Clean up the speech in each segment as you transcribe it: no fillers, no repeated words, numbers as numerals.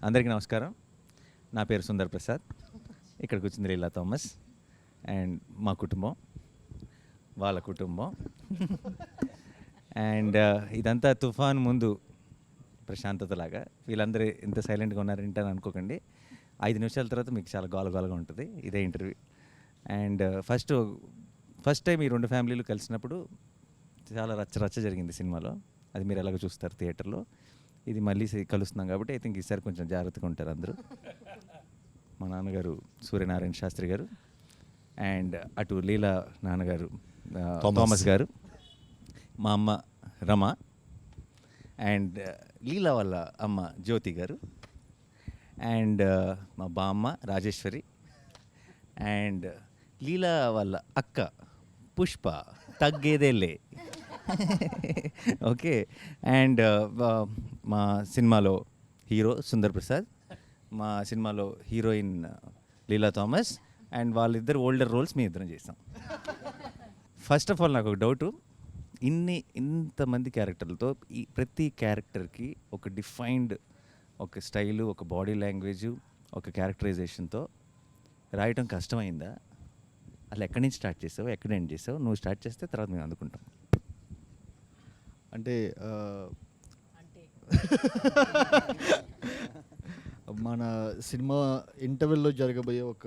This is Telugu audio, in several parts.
అందరికీ నమస్కారం. నా పేరు సుందర్ ప్రసాద్. ఇక్కడికి వచ్చింది లీలా థామస్ అండ్ మా కుటుంబం, వాళ్ళ కుటుంబం. అండ్ ఇదంతా తుఫాన్ ముందు ప్రశాంతతలాగా. వీళ్ళందరూ ఇంత సైలెంట్గా ఉన్నారంటే అని అనుకోకండి. 5 నిమిషాల తర్వాత మీకు చాలా గోలగోలగా ఉంటుంది ఇదే ఇంటర్వ్యూ. అండ్ ఫస్ట్ టైం ఈ 2 ఫ్యామిలీలు కలిసినప్పుడు చాలా రచ్చ జరిగింది సినిమాలో. అది మీరు ఎలాగో చూస్తారు థియేటర్లో. ఇది మళ్ళీ కలుస్తున్నాం కాబట్టి ఐ థింక్ ఈసారి కొంచెం జాగ్రత్తగా ఉంటారు అందరూ. మా నాన్నగారు సూర్యనారాయణ శాస్త్రి గారు అండ్ అటు లీలా నాన్నగారు థామస్ గారు, మా అమ్మ రమ అండ్ లీలా వాళ్ళ అమ్మ జ్యోతి గారు అండ్ మా బామ్మ రాజేశ్వరి అండ్ లీలా వాళ్ళ అక్క పుష్ప తగ్గేదేలే. ఓకే. అండ్ మా సినిమాలో హీరో సుందర్ ప్రసాద్, మా సినిమాలో హీరోయిన్ లీలా థామస్ అండ్ వాళ్ళిద్దరు ఓల్డర్ రోల్స్ మీ ఇద్దరం చేసాం. ఫస్ట్ ఆఫ్ ఆల్ నాకు ఒక డౌటు, ఇంతమంది క్యారెక్టర్లతో ఈ ప్రతి క్యారెక్టర్కి ఒక డిఫైన్డ్ ఒక స్టైలు, ఒక బాడీ లాంగ్వేజు, ఒక క్యారెక్టరైజేషన్తో రాయటం కష్టమైందా? అసలు ఎక్కడి నుంచి స్టార్ట్ చేసావు, ఎక్కడ ఎండ్ చేసావు? నువ్వు స్టార్ట్ చేస్తే తర్వాత మేము అందుకుంటాం. అంటే మన సినిమా ఇంటర్వెల్లో జరగబోయే ఒక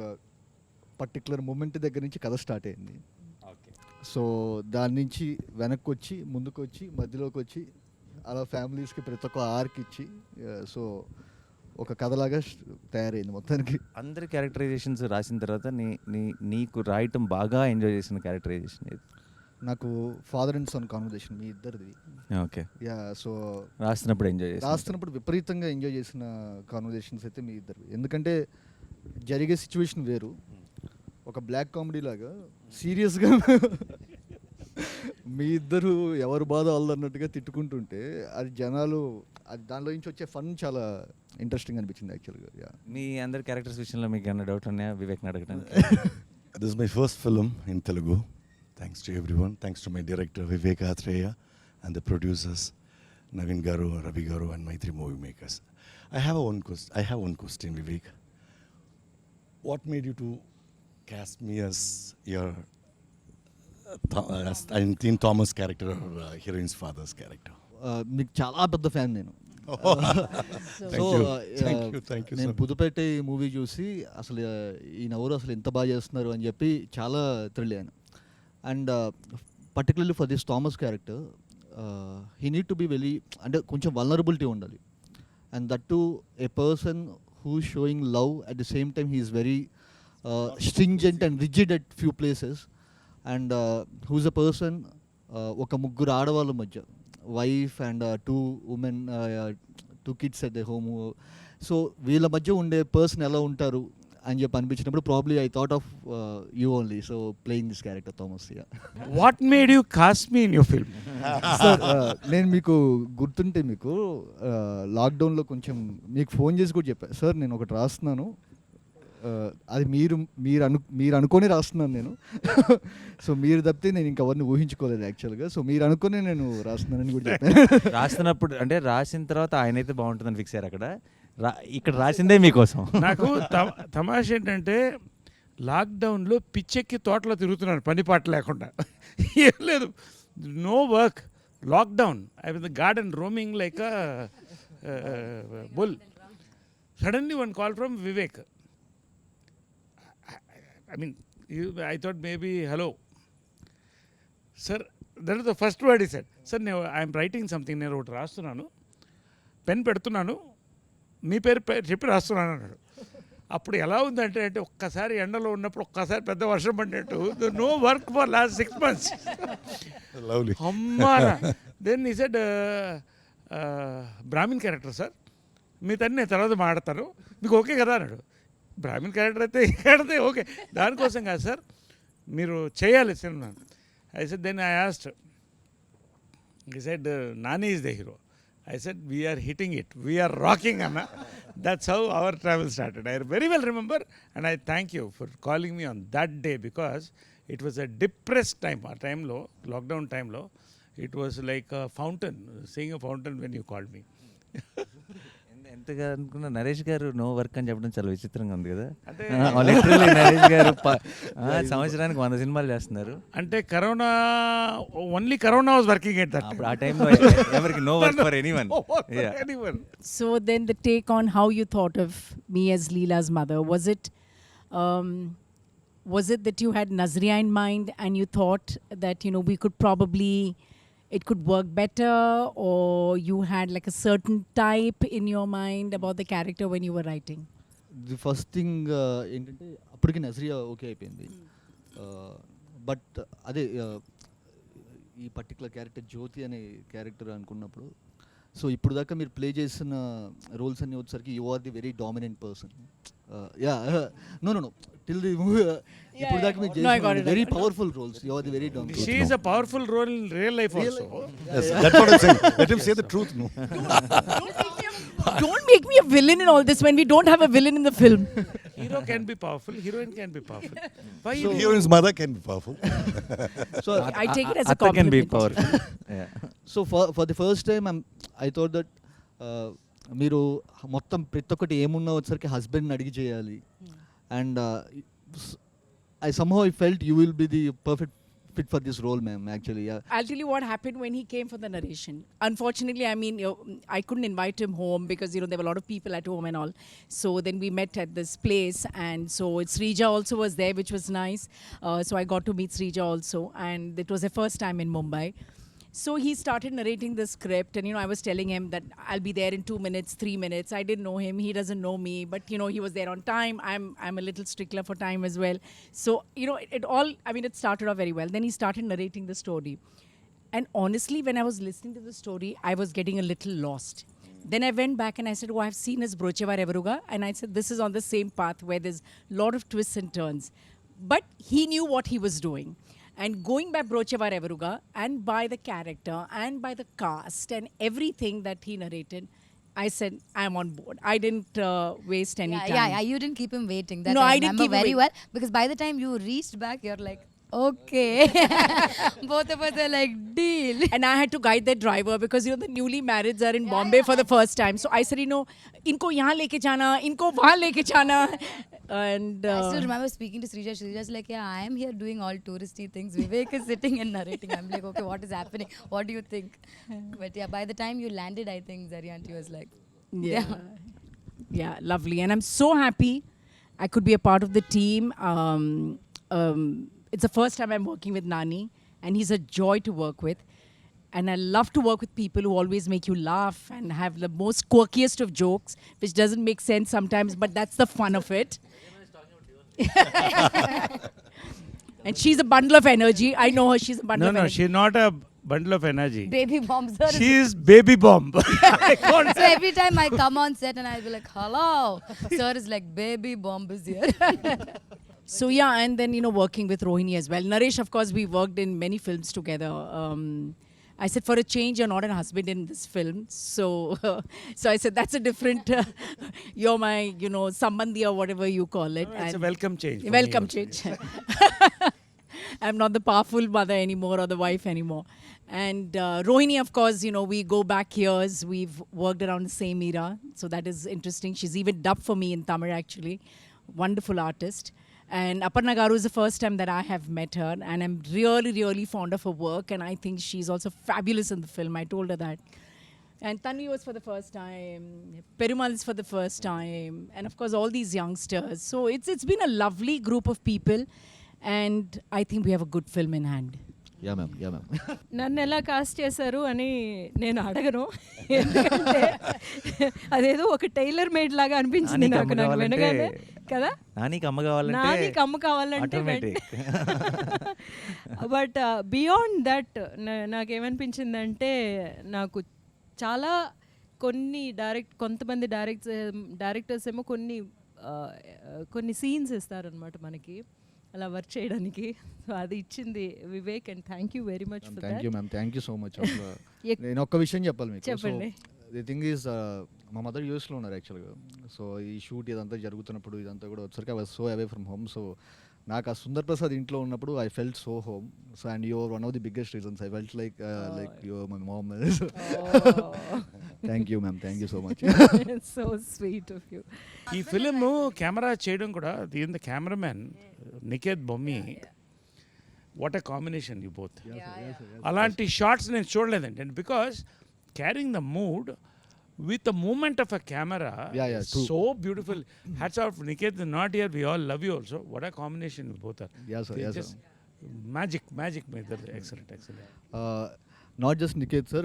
పర్టికులర్ మూమెంట్ దగ్గర నుంచి కథ స్టార్ట్ అయింది. సో దాని నుంచి వెనక్కి వచ్చి ముందుకు వచ్చి మధ్యలోకి వచ్చి అలా ఫ్యామిలీస్కి ప్రతి ఒక్క ఆర్క్ ఇచ్చి సో ఒక కథలాగా తయారైంది మొత్తానికి. అందరి క్యారెక్టరైజేషన్స్ రాసిన తర్వాత నీకు రాయటం బాగా ఎంజాయ్ చేసిన క్యారెక్టరైజేషన్ ఏది? నాకు ఫాదర్ అండ్ సన్ కాన్వర్జేషన్ మీ ఇద్దరిది. ఓకే. యా. సో రాస్తున్నప్పుడు విపరీతంగా ఎంజాయ్ చేసిన కాన్వర్జేషన్స్ అయితే మీ ఇద్దరు. ఎందుకంటే జరిగే సిచ్యువేషన్ వేరు, ఒక బ్లాక్ కామెడీ లాగా సీరియస్గా మీ ఇద్దరు ఎవరు బాధ వాళ్ళన్నట్టుగా తిట్టుకుంటుంటే అది జనాలు దానిలో నుంచి వచ్చే ఫన్ చాలా ఇంట్రెస్టింగ్ అనిపించింది యాక్చువల్గా. యా. మీ అందరి క్యారెక్టర్స్ విషయంలో మీకు ఏమైనా డౌట్ ఉన్నాయా వివేక్ని అడగడానికి? This is my first film in Telugu. Thanks to everyone. Thanks to my director Vivek Sagar and the producers Navin Garu, Ravi Garu and my 3 movie makers. I have one question, Vivek. What made you to cast me as your Teen Thomas character or heroine's father's character? మీకు చాలా పెద్ద ఫ్యాన్ నేను. సో నేను పుదుపేట మూవీ చూసి అసలు ఈయన ఎవరు అసలు ఎంత బాగా చేస్తున్నారు అని చెప్పి చాలా థ్రిల్ అయ్యాను. And particularly for this Thomas character he need to be very, అంటే కొంచెం వల్నరబిలిటీ ఉండాలి. And that to a person who showing love at the same time he is very stringent and rigid at few places. And whose a person ఒక ముగ్గురు ఆడవాళ్ళ మధ్య, wife and 2 women, 2 kids at the home. So వీళ్ళ మధ్య ఉండే పర్సన్ ఎలా ఉంటారు అని చెప్పి అనిపించినప్పుడు probably I thought of you only. So playing this character Thomas. What made you cost me in your film? Sir నేను మీకు గుర్తుంటే మీకు లాక్డౌన్లో కొంచెం మీకు ఫోన్ చేసి కూడా చెప్పాను, సార్ నేను ఒకటి రాస్తున్నాను, అది మీరు అనుకొని రాస్తున్నాను నేను. సో మీరు తప్పితే నేను ఇంకెవరిని ఊహించుకోలేదు యాక్చువల్గా. సో మీరు అనుకుని నేను రాస్తున్నానని కూడా చెప్పాను. రాస్తున్నప్పుడు అంటే రాసిన తర్వాత ఆయన అయితే బాగుంటుందని ఫిక్స్ అయ్యారు. అక్కడ ఇక్కడ రాసిందే మీకోసం. నాకు తమాష ఏంటంటే లాక్డౌన్లో పిచ్చెక్కి తోటలో తిరుగుతున్నాను పని పాట లేకుండా. ఏం లేదు, no work, lockdown. I was the garden roaming like a bull. Suddenly one call from Vivek. I mean, I thought maybe, hello. Sir, that is the first word he said. Sir, I am writing something, నేను ఒకటి రాస్తున్నాను, పెన్ పెడుతున్నాను, మీ పేరు చెప్పి రాస్తున్నాను అన్నాడు. అప్పుడు ఎలా ఉందంటే అంటే ఒక్కసారి ఎండలో ఉన్నప్పుడు ఒక్కసారి పెద్ద వర్షం పడినట్టు, no work for last 6 months. అమ్మా. Then he said brahmin character sir, మీ తన్ని నేను తర్వాత మాడతాను, మీకు ఓకే కదా అన్నాడు. బ్రాహ్మిన్ క్యారెక్టర్ అయితే ఓకే, దానికోసం కాదు సార్, మీరు చేయాలి సినిమా. I said, then I asked, he said Nani is the hero. I said we are hitting it, we are rocking Anna. That's how our travel started. I very well remember, and I thank you for calling me on that day because it was a depressed time. Our time lo, lockdown time lo, it was like a fountain, seeing a fountain when you called me. అంతగా అనుకున్న నరేష్ గారు నో వర్క్ అని చెప్పడం చాలా విచిత్రంగా ఉంది కదా. అంటే లిటరల్లీ నరేష్ గారు సంవత్సరానికి 100 సినిమాలు చేస్తున్నారు. అంటే corona only corona was working at that అప్పుడు ఆ టైంలో ఎవరికి no work for anyone. So then the take on how you thought of me as Leela's mother, was it that you had Nazriya in mind and you thought that, you know, we could probably, it could work better, or you had like a certain type in your mind about the character when you were writing? The first thing ఏంటంటే అప్పటికి నజరియా ఓకే అయిపోయింది. బట్ అదే ఈ పర్టికులర్ క్యారెక్టర్ జ్యోతి అనే క్యారెక్టర్ అనుకున్నప్పుడు, సో ఇప్పుడు దాకా మీరు ప్లే చేసిన రోల్స్ అన్నీ వచ్చేసరికి you are the very dominant person. Yeah no no no till the movie ఇప్పుడు దాకా మీరు చేసిన very powerful roles, you are the very dominant. She is a powerful role in real life also. Yes, that's what I'm saying. Let him say the truth. No. Don't make me a villain in all this when we don't have a villain in the film. Hero can be powerful, heroine can be powerful. Why So you heroine's mother can be powerful. So I take it as a అత్త can be compliment. Powerful. So for the first time I thought that మీరు మొత్తం ప్రతి ఒక్కటి ఏమున్నా వచ్చేసరికి హస్బెండ్ని అడిగి చేయాలి. And I somehow I felt you will be the perfect fit for this role, ma'am, actually. Yeah. I'll tell you what happened when he came for the narration. Unfortunately, I mean, I couldn't invite him home because, you know, there were a lot of people at home and all. So then we met at this place, and so Sreeja also was there, which was nice. So I got to meet Sreeja also, and it was her first time in Mumbai. So he started narrating the script, and, you know, I was telling him that I'll be there in 2 minutes, 3 minutes. I didn't know him, he doesn't know me, but, you know, he was there on time. I'm a little stickler for time as well. So, you know, it all, I mean, it started off very well. Then he started narrating the story. And honestly, when I was listening to the story, I was getting a little lost. Then I went back and I said, oh, I've seen his Brochevar Evaruga. And I said, this is on the same path where there's a lot of twists and turns. But he knew what he was doing. And going by Brochevar Evaruga and by the character and by the cast and everything that he narrated, I said, I'm on board. I didn't waste any time. Yeah, you didn't keep him waiting. That No, I I didn't remember keep him very waiting. well, because by the time you reached back, you're like, okay. Both of us are like, deal. And I had to guide that driver because, you know, the newly marrieds are in Bombay for the first time. So I said, you know, inko yahan leke jana, inko wahan leke jana. And I still remember speaking to Sreeja. Sreeja's like, yeah, I am here doing all touristy things. Vivek is sitting and narrating. I'm like, okay, what is happening? What do you think? But yeah, by the time you landed, I think Zarya aunty was like, yeah, lovely. And I'm so happy I could be a part of the team. It's the first time I'm working with Nani, and he's a joy to work with. And I love to work with people who always make you laugh and have the most quirkiest of jokes, which doesn't make sense sometimes, but that's the fun of it. And she's a bundle of energy. I know her, she's a bundle of No, energy. she's not a bundle of energy. baby bomb, sir. She is baby bomb. So every time I come on set and I'll be like, hello. Sir is like, baby bomb is here. So yeah, and then, you know, working with Rohini as well. Naresh, of course, we worked in many films together. I said, for a change, you're not a husband in this film. So so I said, that's a different, you're my, you know, sambandhi or whatever you call it. It's a And welcome change. for me welcome also. change. I'm not the powerful mother anymore or the wife anymore. And Rohini, of course, you know, we go back years. We've worked around the same era. So that is interesting. She's even dubbed for me in Tamil, actually. Wonderful artist. And Aparna Garu is the first time that I have met her. And I'm really, really fond of her work. And I think she's also fabulous in the film. I told her that. And Tanvi was for the first time. Perumal is for the first time. And of course, all these youngsters. So it's been a lovely group of people. And I think we have a good film in hand. Yeah ma'am, yeah ma'am. నన్ను ఎలా కాస్ట్ చేశారు అని నేను అడగను, ఎందుకంటే అదేదో ఒక టైలర్ మేడ్ లాగా అనిపించింది నాకు వినగానే కదా. నానికి అమ్మ కావాలంటే నానికి అమ్మ కావాలంటే automatic. బట్ బియాండ్ దట్ నాకేమనిపించిందంటే, నాకు చాలా కొంతమంది డైరెక్టర్స్ ఏమో కొన్ని సీన్స్ ఇస్తారనమాట మనకి అలా వర్క్ చేయడానికి. సో అది ఇచ్చింది Vivek, and thank you very much for thank you that. Ma'am, thank you so much. నేను ఒక్క విషయం చెప్పాలి మీకు. చెప్పండి. ది థింగ్ ఈజ్, మా మదర్ యూఎస్లో ఉన్నారు యాక్చువల్గా. సో ఈ షూట్ ఇదంతా జరుగుతున్నప్పుడు ఇదంతా కూడా వచ్చరికి I was so away from home. So నాకు ఆ సుందర్ ప్రసాద్ ఇంట్లో ఉన్నప్పుడు I felt so home. So and your one of the biggest reasons I felt like your my mom. Thank you ma'am, thank you so much. So sweet of you. ఈ ఫిలిం కెమెరా చేయడం కూడా దీని cameraman Niketh Bommi, what a combination you both. అలాంటి షార్ట్స్ నేను చూడలేదండి. And because carrying the mood with the movement of a camera, true. so beautiful. Hats off, Niket is not here, we all love you also. What a combination you both are. Yes sir, yes just sir. magic excellent. Not just Niket sir,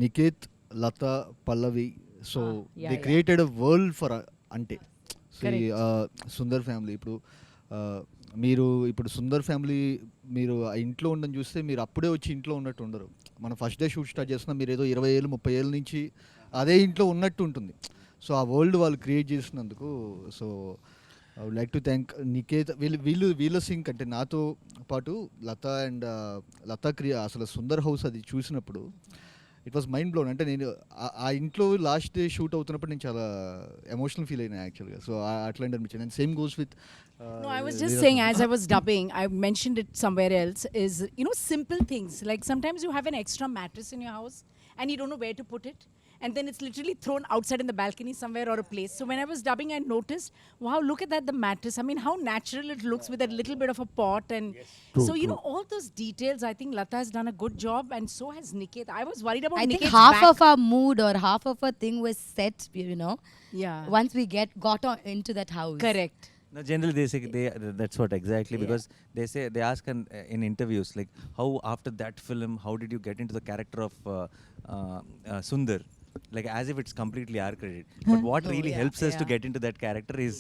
Niket, Lata, Pallavi, so yeah, they yeah. created a world for Ante. See, Correct. Sundar family ఇప్పుడు మీరు ఇప్పుడు సుందర్ ఫ్యామిలీ మీరు ఆ ఇంట్లో ఉండని చూస్తే మీరు అప్పుడే వచ్చి ఇంట్లో ఉన్నట్టు ఉండరు. మనం ఫస్ట్ డే షూట్ స్టార్ట్ చేస్తున్నా మీరు ఏదో 20 ఏళ్ళు 30 ఏళ్ళ నుంచి అదే ఇంట్లో ఉన్నట్టు ఉంటుంది. సో ఆ వరల్డ్ వాళ్ళు క్రియేట్ చేసినందుకు so I would like to thank Niketh. వీళ్ళ సింక్ అంటే నాతో పాటు లత అండ్ లత అసలు సుందర్ హౌస్ అది చూసినప్పుడు ఇట్ వాస్ మైండ్ బ్లోన్. అంటే నేను ఆ ఇంట్లో లాస్ట్ డే షూట్ అవుతున్నప్పుడు నేను చాలా ఎమోషనల్ ఫీల్ అయినా యాక్చువల్గా. సో అట్లాంటి అనిపించింది. And same goes with No, I was just saying, as I was dubbing, I mentioned it somewhere else, is, you know, simple things. Like sometimes you have an extra mattress in your house and you don't know where to put it. And then it's literally thrown outside in the balcony somewhere or a place. So when I was dubbing, I noticed, wow, look at that, the mattress. I mean, how natural it looks with a little bit of a pot. And so, you know, all those details, I think Lata has done a good job, and so has Niket. I was worried about I think Niket's half back. of our mood or half of our thing was set, you know, Yeah. once we got into that house. Correct. No, generally they say that's what exactly, because they ask in interviews like, how after that film, how did you get into the character of Sundar? Like as if it's completely our credit. But what really helps us to get into that character is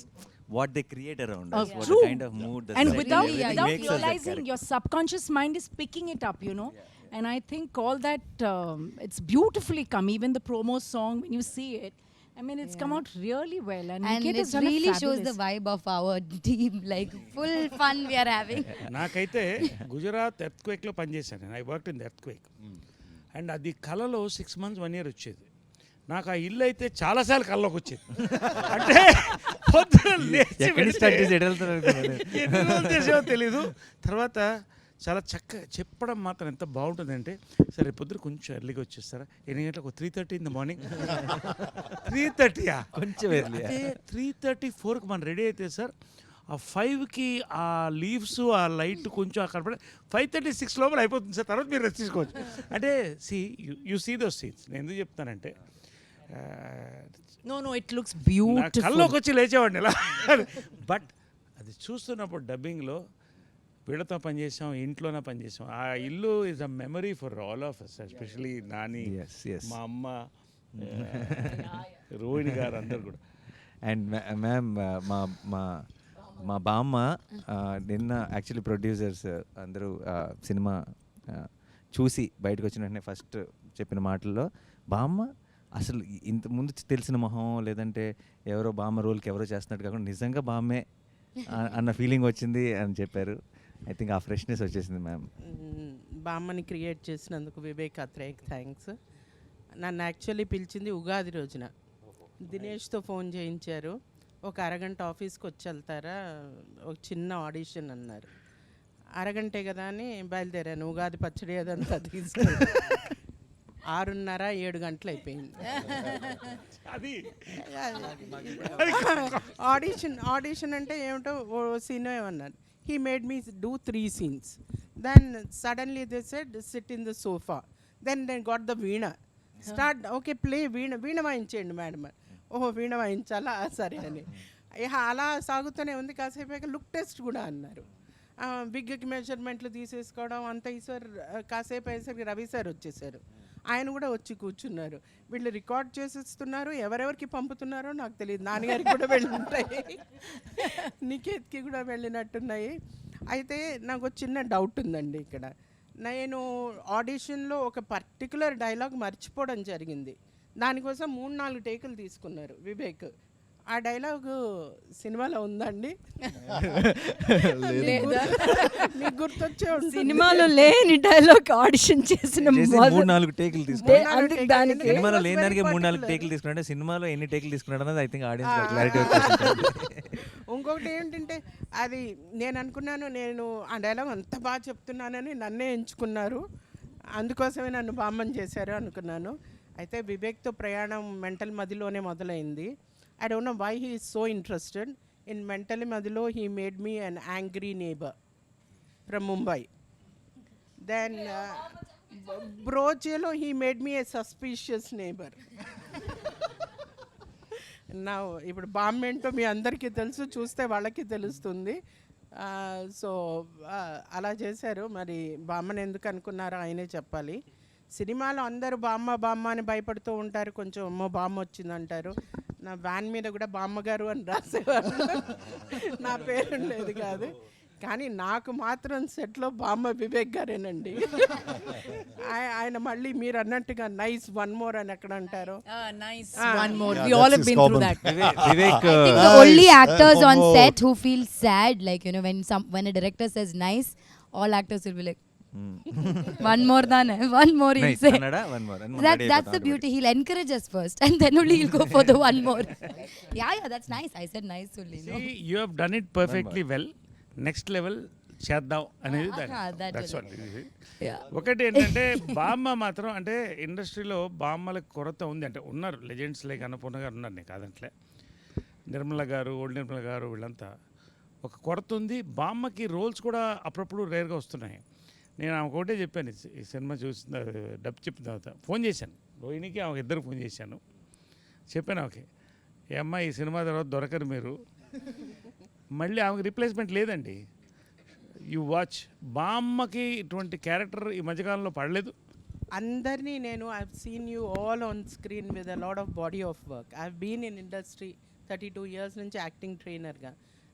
what they create around us, what True. the kind of mood, the And setting, without everything makes us that realizing, character. your subconscious mind is picking it up, you know. And I think all that, it's beautifully come. Even the promo song, when you see it, I mean, it's come out really well. And And Niket it has done really a shows the fabulous. vibe of our team, like full fun we are having. నాకైతే గుజరాత్ ఎర్త్క్వేక్లో పనిచేశాను నేను. I work in the earthquake. And అది కళలో 6 months 1 year వచ్చేది. నాకు ఆ ఇల్లు అయితే చాలాసార్లు కళ్ళలోకి వచ్చేది. అంటే పొద్దున లేచి ఎన్ని రోజులు చేసేవో తెలీదు. తర్వాత చాలా చక్కగా చెప్పడం మాత్రం ఎంత బాగుంటుందంటే, సరే పొద్దున కొంచెం ఎర్లీగా వచ్చేస్తారా, ఎన్ని గంటలకు 3:30 in the morning. 3:30 కొంచెం early. 3:30 4కి మనం రెడీ అయితే సార్, ఆ 5కి ఆ లీవ్స్ ఆ లైట్ కొంచెం అక్కడ పడి 5:30 6 లోపల అయిపోతుంది సార్. తర్వాత మీరు రెస్ట్ తీసుకోవచ్చు. అంటే యూ సీ దోస్ సీన్స్. నేను ఎందుకు చెప్తానంటే, No, it looks నా beautiful. కళ్ళలోకి వచ్చి లేచేవాడిని ఇలా. బట్ అది చూస్తున్నప్పుడు డబ్బింగ్లో వీళ్ళతో పనిచేసాం, ఇంట్లోనే పనిచేసాం. ఆ ఇల్లు is a memory for all of us, especially Nani, మా అమ్మ, రోహిణి గారు, అందరు కూడా. అండ్ మ్యామ్ మా బామ్మ నిన్న యాక్చువల్లీ ప్రొడ్యూసర్స్ అందరూ సినిమా చూసి బయటకు వచ్చిన వెంటనే ఫస్ట్ చెప్పిన మాటల్లో, బామ్మ అసలు ఇంత ముందు తెలిసిన మొహం లేదంటే ఎవరో బామ్మ రోల్కి ఎవరో చేస్తున్నట్టు కాకుండా నిజంగా బామ్మే అన్న ఫీలింగ్ వచ్చింది అని చెప్పారు. ఐ థింక్ ఆ ఫ్రెష్నెస్ వచ్చేసింది మ్యామ్. బామ్మని క్రియేట్ చేసినందుకు వివేక్ అత్రేయకి థ్యాంక్స్. నన్ను యాక్చువల్లీ పిలిచింది ఉగాది రోజున. దినేష్తో ఫోన్ చేయించారు, ఒక అరగంట ఆఫీస్కి వచ్చి వెళ్తారా, ఒక చిన్న ఆడిషన్ అన్నారు. అరగంటే కదా అని బయలుదేరాను. ఉగాది పచ్చడి అదంతా తీసుకెళ్ళి 6:30 7 గంటలు అయిపోయింది. అది ఆడిషన్ అంటే ఏమిటో ఓ సీన్ ఏమన్నారు. He made me do 3 scenes. Then suddenly they said, sit in the sofa. Then they got the veena. Start, okay, play veena. Veena వాయించండి మేడం. ఓహో వీణ వాయించాలా, సరే అని. అలా సాగుతూనే ఉంది. కాసేపు లుక్ టెస్ట్ కూడా అన్నారు. బిగ్కి మెజర్మెంట్లు తీసేసుకోవడం అంత ఈసారి కాసేపు అయ్యేసరికి రవి సార్ వచ్చేసారు. ఆయన కూడా వచ్చి కూర్చున్నారు. వీళ్ళు రికార్డ్ చేసేస్తున్నారు, ఎవరెవరికి పంపుతున్నారో నాకు తెలియదు. నాన్నగారికి కూడా వెళ్ళుంటాయి, నికేత్కి కూడా వెళ్ళినట్టున్నాయి. అయితే నాకు చిన్న డౌట్ ఉందండి ఇక్కడ. నేను ఆడిషన్లో ఒక పర్టికులర్ డైలాగ్ మర్చిపోవడం జరిగింది. దానికోసం 3-4 టేకులు తీసుకున్నారు వివేక్. ఆ డైలాగు సినిమాలో ఉందండి? లేదా? మీకు గుర్తొచ్చే ఉంటుంది. సినిమాలో లేని డైలాగ్ ఆడిషన్ చేసిన 3-4 టేకులు తీసుకున్నాడు. అందుకు దానికి సినిమాలో లేని దానికి very 3-4 particular. టేకులు తీసుకున్నాడు. సినిమాలో ఎన్ని టేకులు తీసుకున్నాడు అన్నది ఐ థింక్ ఆడియన్స్ క్లారిటీ వచ్చేసింది. ఇంకొకటి ఏంటంటే అది నేను అనుకున్నాను, నేను ఆ డైలాగ్ అంత బాగా చెప్తున్నానని నన్నే ఎంచుకున్నారు, అందుకోసమే నన్ను బామ్మని చేశారు అనుకున్నాను. అయితే వివేక్తో ప్రయాణం మెంటల్ మదిలోనే మొదలైంది. I don't know why he is so interested in mental Madhilo. He made me an angry neighbour from Mumbai. Then బ్రోచేలో he made me a suspicious neighbour. నా ఇప్పుడు బామ్మ ఏంటో మీ అందరికీ తెలుసు, చూస్తే వాళ్ళకి తెలుస్తుంది. సో అలా చేశారు. మరి బామ్మని ఎందుకు అనుకున్నారో ఆయనే చెప్పాలి. సినిమాలో అందరూ బామ్మ బామ్మ అని భయపడుతూ ఉంటారు, కొంచెం అమ్మో బామ్మ వచ్చిందంటారు. నా వ్యాన్ మీద కూడా బామ్మగారు అని రాసేవారు, నా పేరు ఉండేది కాదు. కానీ నాకు మాత్రం సెట్లో బామ్మ వివేక్ గారేనండి. ఆయన మళ్ళీ మీరు అన్నట్టుగా నైస్ వన్ మోర్ అని ఎక్కడ అంటారు. Nice. One more. We all have been through that. Vivek I think the only actors on set who feel sad, like, you know, when a director says nice, all actors will be like, one more than one more he'll say. That's the beauty. He'll encourage us first and then only he'll go for the one more. Yeah, that's nice. I said nice only. No? See, you have done it perfectly well. Next level చేద్దాం అనేది దట్స్ వాట్. ఒకటి ఏంటంటే బామ్మ మాత్రం అంటే ఇండస్ట్రీలో బామ్మలకు కొరత ఉంది. అంటే ఉన్నారు లెజెండ్స్ లైక్ అన్నపూర్ణ గారు ఉన్నారు, నేను కాదంటలే, నిర్మల గారు, ఓల్డ్ నిర్మల గారు, వీళ్ళంతా ఒక కొరత ఉంది. బామ్మకి రోల్స్ కూడా అప్పుడప్పుడు రేర్గా వస్తున్నాయి. నేను ఆమె ఒకటే చెప్పాను, ఈ సినిమా చూసిన డబ్ చెప్పిన తర్వాత ఫోన్ చేశాను రోహిణికి, ఆమె ఇద్దరు ఫోన్ చేశాను. చెప్పాను ఓకే ఏ అమ్మ ఈ సినిమా తర్వాత దొరకరు మీరు, మళ్ళీ ఆమెకు రిప్లేస్మెంట్ లేదండి. You watch. బామ్మకి ఇటువంటి క్యారెక్టర్ ఈ మధ్యకాలంలో పడలేదు. అందరినీ నేను I seen you all on screen with a lot of body of work. I been in industry 32 years నుంచి యాక్టింగ్ ట్రైనర్గా.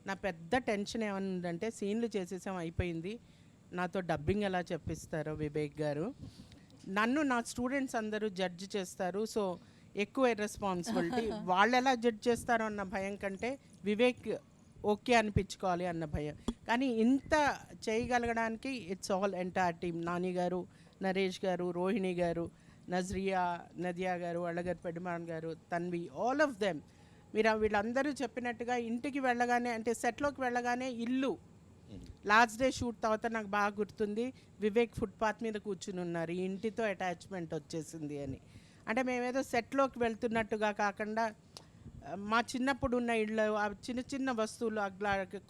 నా పెద్ద టెన్షన్ ఏమన్నంటే సీన్లు చేసేసాం అయిపోయింది, నాతో డబ్బింగ్ ఎలా చెప్పిస్తారో వివేక్ గారు. నన్ను నా స్టూడెంట్స్ అందరూ జడ్జ్ చేస్తారు, సో ఎక్కువ రెస్పాన్సిబిలిటీ. వాళ్ళు ఎలా జడ్జ్ చేస్తారో అన్న భయం కంటే వివేక్ ఓకే అనిపించుకోవాలి అన్న భయం. కానీ ఇంత చేయగలగడానికి it's all entire team. Nani garu, Naresh గారు, రోహిణి గారు, నజ్రియా, నదియా గారు, అళ్ళగారు, పెడిమాన్ గారు, తన్వి, ఆల్ ఆఫ్ దెమ్. మీరు వీళ్ళందరూ చెప్పినట్టుగా ఇంటికి వెళ్ళగానే, అంటే సెట్లోకి వెళ్ళగానే ఇల్లు లాస్ట్ డే షూట్ తర్వాత నాకు బాగా గుర్తుంది, వివేక్ ఫుట్పాత్ మీద కూర్చుని ఉన్నారు, ఈ ఇంటితో అటాచ్మెంట్ వచ్చేసింది అని. అంటే మేమేదో సెట్లోకి వెళ్తున్నట్టుగా కాకుండా మా చిన్నప్పుడు ఉన్న ఇళ్ళు, ఆ చిన్న చిన్న వస్తువులు,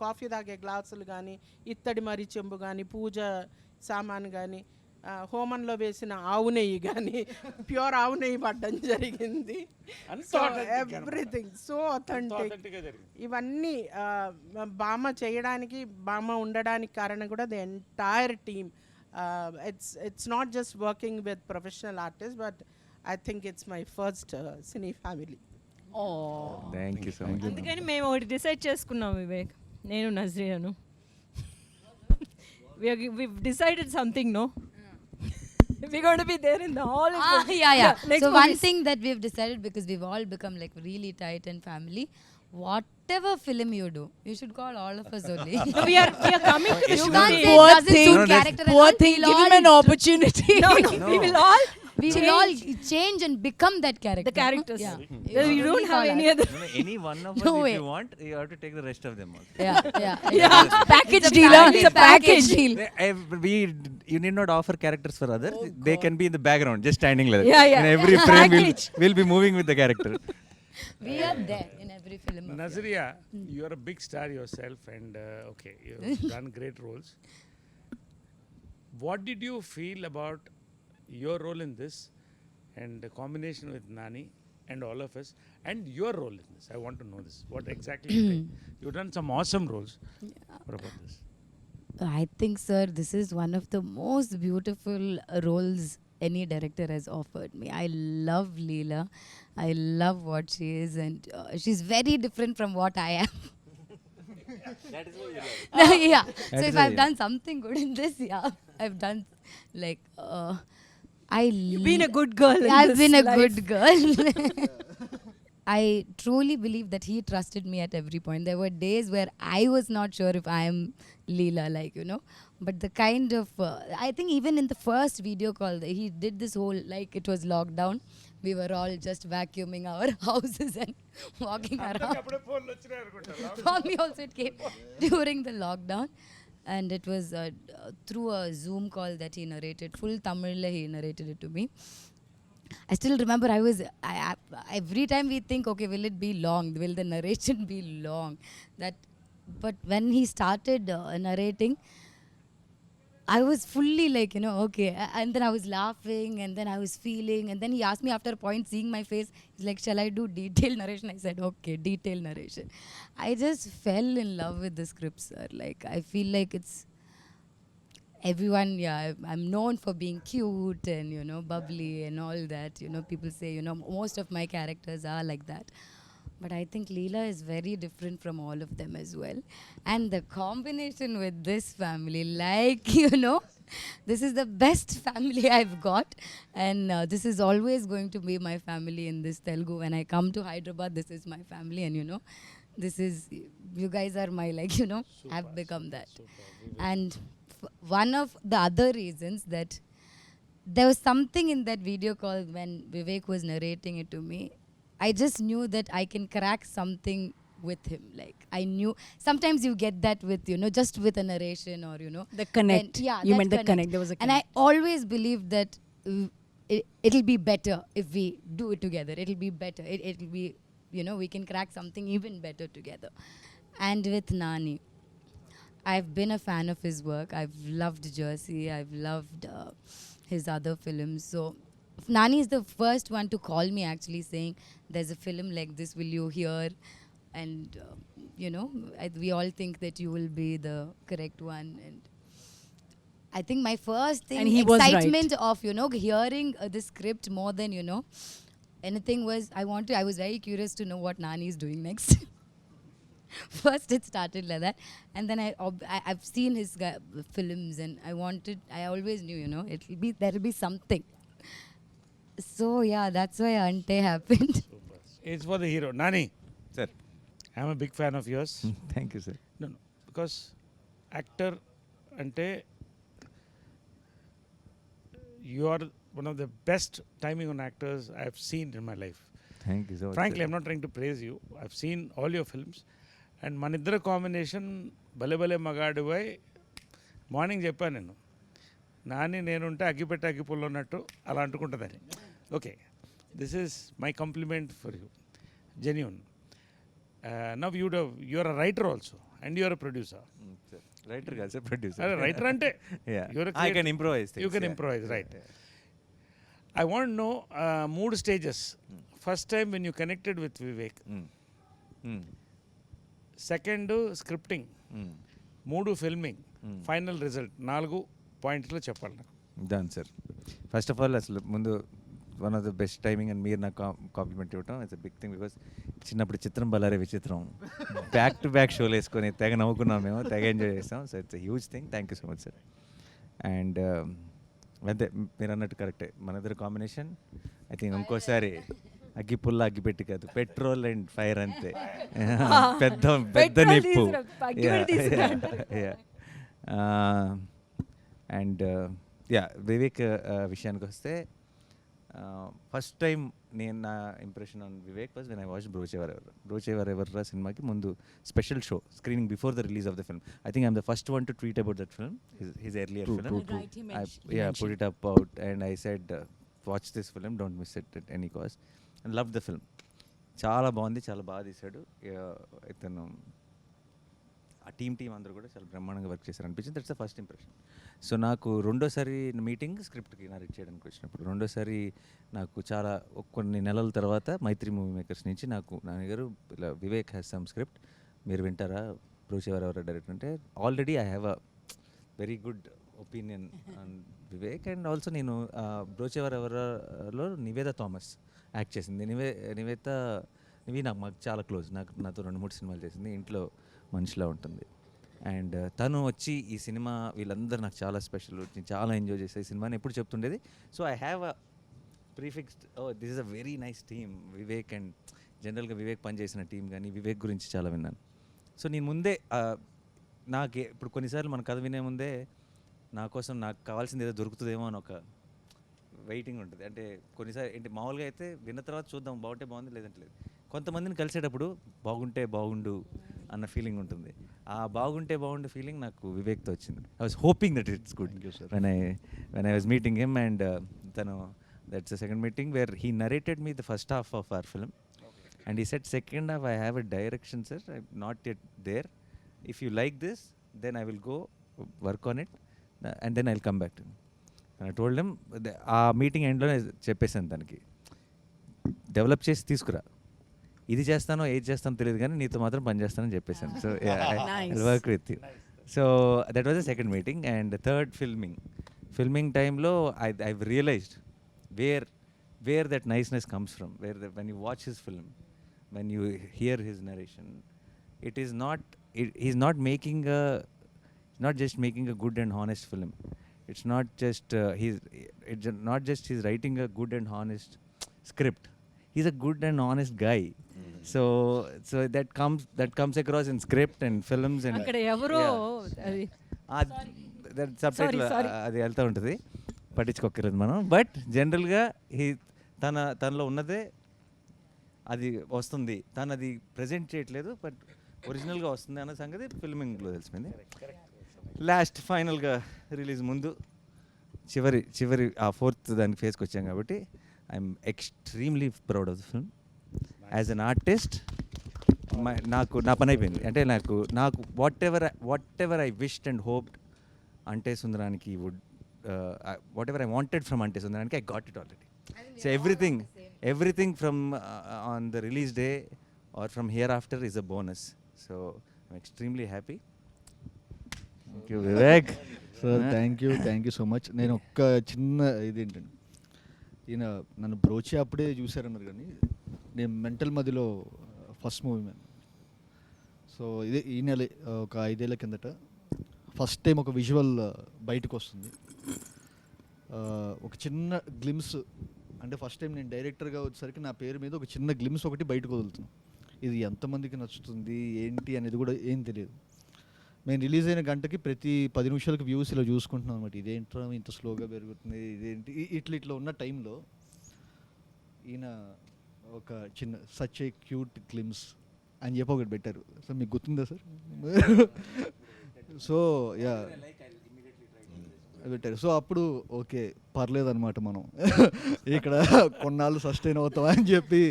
కాఫీ తాగే గ్లాసులు కానీ, ఇత్తడి మరి చెంబు కానీ, పూజ సామాన్ కానీ, హోమంలో వేసిన ఆవు నెయ్యి కానీ, ప్యూర్ ఆవు నెయ్యి పడ్డం జరిగింది. So everything so authentic. ఇవన్నీ బామ్మ చేయడానికి, బామ్మ ఉండడానికి కారణం కూడా the entire team. It's not just working with professional artist, but I think it's my first cine family. Thank you so much. అందుకని మేము ఒకటి డిసైడ్ చేసుకున్నాం వివేక్, నేను నజ్రియాను. we've decided something, no? We're going to be there in the hall. Yeah. So one thing that we've decided, because we've all become like really tight and family, whatever film you do, you should call all of us only. we are coming to You shoot can't it. say it doesn't suit character and Poor all. thing, We'll give him all an opportunity. No, we will all change and become that character. the characters. Yeah. You don't have any other. Any one of us, No if way. you want, you have to take the rest of them also. Yeah. Package It's a deal. package. It's a package deal. You need not offer characters for others. They can be in the background, just standing like that. Yeah. In every frame, Package. we'll be moving with the character. We are there in every film. of Nazriya, you are a big star yourself, and okay, you've done great roles. What did you feel about your role in this, and the combination with Nani and all of us, and your role in this? I want to know this. What exactly you think? You've done some awesome roles. What about this? I think, sir, this is one of the most beautiful roles any director has offered me. I love Leela. I love what she is, and she's very different from what I am. That is what you love. Yeah. That So is if why I've you done something good in this, I've done like You've been a good girl. I've been a good girl. I truly believe that he trusted me at every point. There were days where I was not sure if I am Leela, like, you know. But the kind of, I think even in the first video call, he did this whole, like it was lockdown. We were all just vacuuming our houses and walking around. For me also it came during the lockdown. And it was through a Zoom call that he narrated. Full Tamil he narrated it to me. I still remember every time we think, okay, will it be long? Will the narration be long? But when he started narrating, I was fully like, you know, okay. And then I was laughing and then I was feeling. And then he asked me after a point, seeing my face, he's like, shall I do detailed narration? I said, okay, detailed narration. I just fell in love with the script, sir. Like, I feel like it's everyone, I'm known for being cute and, you know, bubbly and all that. You know, people say, you know, most of my characters are like that. But I think Leela is very different from all of them as well. And the combination with this family, like, you know, this is the best family I've got. And this is always going to be my family in this Telugu. When I come to Hyderabad, this is my family. And, you know, this is, you guys are my, like, you know, I've become that. And one of the other reasons that there was something in that video call when Vivek was narrating it to me, I just knew that I can crack something with him. Like, I knew sometimes you get that with, you know, just with a narration or, you know, The connect. You meant the connect. There was a connect. And I always believed that it'll be better if we do it together. It'll be better. It'll be, you know, we can crack something even better together. And with Nani, I've been a fan of his work. I've loved Jersey. I've loved his other films. So Nani is the first one to call me actually saying, there's a film like this, will you hear? And, you know, we all think that you will be the correct one. And I think my first thing, And he was right. excitement of, you know, hearing the script more than, you know, anything was, I was very curious to know what Nani is doing next. First it started like that, and then I've seen his films, and I always knew, you know, there'll be something. So yeah, that's why Ante happened. It's for the hero. Nani, Sir. I'm a big fan of yours. Thank you, sir. No, because actor ante you are one of the best timing on actors I've seen in my life. Thank you so much. Frankly, sir. I'm not trying to praise you. I've seen all your films. And మన ఇద్దరు కాంబినేషన్ భలే భలే మగాడువై మార్నింగ్ చెప్పాను నేను, నాని నేనుంటే అగ్గిపెట్టి అగ్గిపుల్ల ఉన్నట్టు అలా అంటుకుంటుందని. Okay, this is my compliment for you, genuine. Now you're a writer also and you're a producer. Writer కాదు సార్, ప్రొడ్యూసర్. అదే రైటర్ అంటే I can improvise. You can improvise, right. I want know 3 stages. First time when you connected with Vivek, second scripting, 3 filming, final result, 4 పాయింట్లు చెప్పాలి నాకు. Done sir. First of all అసలు ముందు one of the best timing and మీరు నాకు కాంప్లిమెంట్ ఇవ్వటం it's a big thing. Because చిన్నప్పుడు చిత్రం బలారే విచిత్రం బ్యాక్ టు బ్యాక్ షోలు వేసుకొని తెగ నవ్వుకున్నాం మేము, తెగ ఎంజాయ్ చేస్తాం. So it's a huge thing. Thank you so much sir. And అంతే మీరు అన్నట్టు కరెక్టే, మన ఇద్దరు కాంబినేషన్ ఐ థింక్ ఇంకోసారి అగ్గి పుల్ల అగ్గి పెట్టి కాదు, పెట్రోల్ అండ్ ఫైర్ అంతే. పెద్ద పెద్ద నిప్పు. అండ్ యా వివేక్ విషయానికి వస్తే, ఫస్ట్ టైం నేను నా impression on Vivek was when I watch Brochevarevarura సినిమాకి ముందు special show screening before the release of the film. I think I'm the first one to tweet about that film, his earlier film. Put it up out and I said, watch this film, don't miss it at any cost. And loved the film. చాలా బాగుంది, చాలా బాగా తీశాడు ఇతను. ఆ టీం అందరూ కూడా చాలా బ్రహ్మాండంగా వర్క్ చేశారు అనిపించింది. That's the first impression. So నాకు రెండోసారి మీటింగ్ స్క్రిప్ట్కి నరేట్ చేయడానికి వచ్చినప్పుడు, రెండోసారి నాకు చాలా కొన్ని నెలల తర్వాత మైత్రి మూవీ మేకర్స్ నుంచి నాకు నాన్నగారు ఇలా వివేక్ హ్యాస్ సమ్ స్క్రిప్ట్, మీరు వింటారా, బ్రోచేవరెవర్ డైరెక్టర్ అంటే, already I have a very good opinion on Vivek. And also నేను బ్రోచేవరెవర్లో నివేద థామస్ యాక్ట్ చేసింది. నివి మాకు చాలా క్లోజ్, నాతో 2-3 సినిమాలు చేసింది, ఇంట్లో మనిషిలా ఉంటుంది. అండ్ తను వచ్చి ఈ సినిమా వీళ్ళందరూ నాకు చాలా స్పెషల్, నేను చాలా ఎంజాయ్ చేసే ఈ సినిమాని ఎప్పుడు చెప్తుండేది. So I have a prefixed, this is a very nice team Vivek. And జనరల్గా వివేక్ పనిచేసిన టీం కానీ వివేక్ గురించి చాలా విన్నాను. సో నేను ముందే నాకే ఇప్పుడు కొన్నిసార్లు మన కథ వినే ముందే నా కోసం నాకు కావాల్సింది ఏదో దొరుకుతుందేమో అని ఒక వెయిటింగ్ ఉంటుంది. అంటే కొన్నిసార్లు ఏంటి మామూలుగా అయితే విన్న తర్వాత చూద్దాం బాగుంటే బాగుంది లేదంటే లేదు. కొంతమందిని కలిసేటప్పుడు బాగుంటే బాగుండు అన్న ఫీలింగ్ ఉంటుంది. ఆ బాగుంటే బాగుండు ఫీలింగ్ నాకు వివేక్తో వచ్చింది. I was hoping that it's good when I was meeting him and తను that's the second meeting where he narrated me the first half of our film and he said second half I have a direction sir, I'm not yet there, if you like this then I will go work on it and then I'll come back to you. And I told him ఆ మీటింగ్ ఎండ్లో చెప్పేసాను తనకి, డెవలప్ చేసి తీసుకురా, ఇది చేస్తానో ఏది చేస్తానో తెలియదు కానీ నీతో మాత్రం పని చేస్తానని చెప్పేసాను. So I work with you. So that was the second meeting. And third filming టైంలో I realised where that niceness comes from, when you watch his film, when you hear his narration, he's not just making a good and honest film. It's not just he's writing a good and honest script. He's a good and honest guy. So that comes across in script and films and అక్కడ ఎవరో అది that subtitle అది వెళ్తూ ఉంటుంది, పట్టించుకోకర్లేదు మనం. బట్ జనరల్గా తనలో ఉన్నదే అది వస్తుంది, తను అది ప్రజెంట్ చేయట్లేదు బట్ ఒరిజినల్గా వస్తుంది అన్న సంగతి ఫిల్మింగ్లో తెలిసిపోయింది. లాస్ట్ ఫైనల్గా రిలీజ్ ముందు చివరి ఆ ఫోర్త్ దానికి ఫేస్కి వచ్చాం కాబట్టి I'm extremely proud of the film. As an artist నా పని అయిపోయింది. అంటే నాకు whatever I wished and hoped Ante Sundaraniki whatever I wanted from Ante Sundaraniki I got it already. So everything from on the release day or from hereafter is a bonus. So I'm extremely happy. Thank you, Vivek. Sir thank you so much. నేను ఒక్క చిన్న ఇదేంటండి, ఈయన నన్ను బ్రోచి అప్పుడే చూశారన్నారు కానీ నేను మెంటల్ మదిలో ఫస్ట్ మూవీ మ్యాన్. సో ఇదే ఈ నెల ఒక 5 ఏళ్ల కిందట ఫస్ట్ టైం ఒక విజువల్ బయటకు వస్తుంది. ఒక చిన్న గ్లిమ్స్, అంటే ఫస్ట్ టైం నేను డైరెక్టర్గా వచ్చేసరికి నా పేరు మీద ఒక చిన్న గ్లిమ్స్ ఒకటి బయటకు వదులుతున్నాను. ఇది ఎంతమందికి నచ్చుతుంది ఏంటి అనేది కూడా ఏం తెలియదు. మేము రిలీజ్ అయిన గంటకి ప్రతి 10 నిమిషాలకు వ్యూస్ ఇలా చూసుకుంటున్నాం అనమాట. ఇదేంట్రా ఇంత స్లోగా పెరుగుతుంది, ఇదేంటి ఇట్లా ఉన్న టైంలో ఈయన ఒక చిన్న సచ్ ఏ క్యూట్ గ్లిమ్స్ అని చెప్పి ఒకటి పెట్టారు. సార్ మీకు గుర్తుందా సార్? సో యా పెట్టారు. సో అప్పుడు ఓకే పర్లేదన్నమాట, మనం ఇక్కడ కొన్నాళ్ళు సస్టైన్ అవుతాం అని చెప్పి